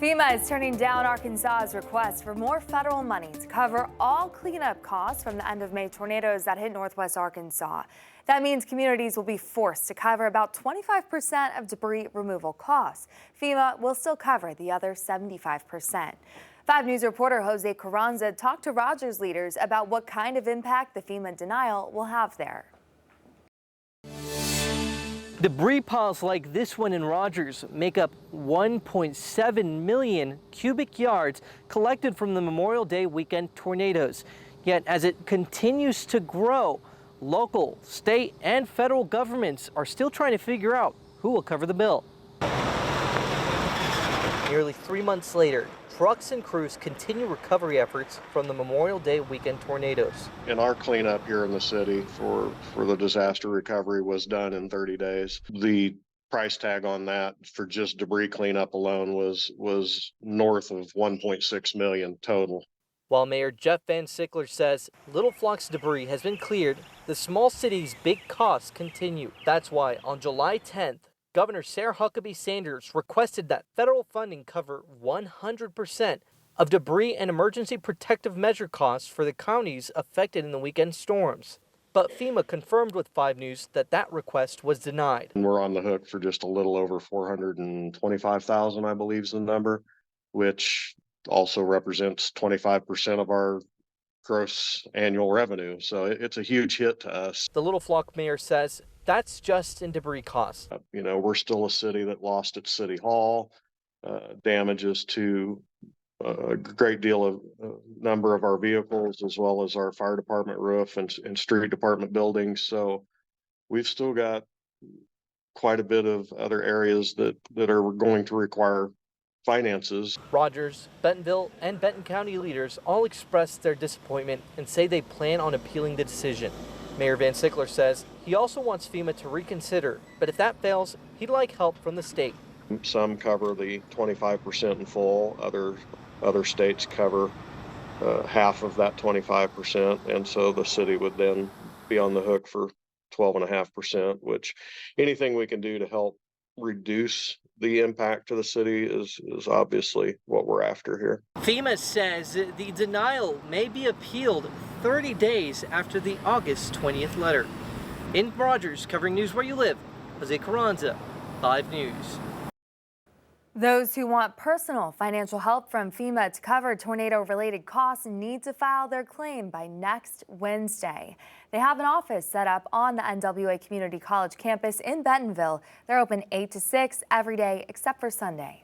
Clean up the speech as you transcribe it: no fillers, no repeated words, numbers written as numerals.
FEMA is turning down Arkansas's request for more federal money to cover all cleanup costs from the end of May tornadoes that hit northwest Arkansas. That means communities will be forced to cover about 25% of debris removal costs. FEMA will still cover the other 75%. 5 News reporter Jose Carranza talked to Rogers leaders about what kind of impact the FEMA denial will have there. Debris piles like this one in Rogers make up 1.7 million cubic yards collected from the Memorial Day weekend tornadoes. Yet as it continues to grow, local, state, and federal governments are still trying to figure out who will cover the bill. Nearly 3 months later, trucks and crews continue recovery efforts from the Memorial Day weekend tornadoes. And our cleanup here in the city for the disaster recovery was done in 30 days. The price tag on that for just debris cleanup alone was north of 1.6 million total. While Mayor Jeff Van Sickler says Little Flock's debris has been cleared, the small city's big costs continue. That's why on July 10th, Governor Sarah Huckabee Sanders requested that federal funding cover 100% of debris and emergency protective measure costs for the counties affected in the weekend storms. But FEMA confirmed with 5 News that that request was denied. And we're on the hook for just a little over $425,000, I believe is the number, which also represents 25% of our gross annual revenue. So it's a huge hit to us. The Little Flock mayor says that's just in debris costs. We're still a city that lost its city hall, damages to a great deal of number of our vehicles, as well as our fire department roof and street department buildings. So we've still got quite a bit of other areas that are going to require finances. Rogers, Bentonville, and Benton County leaders all expressed their disappointment and say they plan on appealing the decision. Mayor Van Sickler says he also wants FEMA to reconsider, but if that fails, he'd like help from the state. Some cover the 25% in full, other states cover half of that 25%, and so the city would then be on the hook for 12.5%, which anything we can do to help reduce the impact to the city is obviously what we're after here. FEMA says the denial may be appealed 30 days after the August 20th letter. In Rogers, covering news where you live, Jose Carranza, 5 News. Those who want personal financial help from FEMA to cover tornado-related costs need to file their claim by next Wednesday. They have an office set up on the NWA Community College campus in Bentonville. They're open 8 to 6 every day except for Sunday.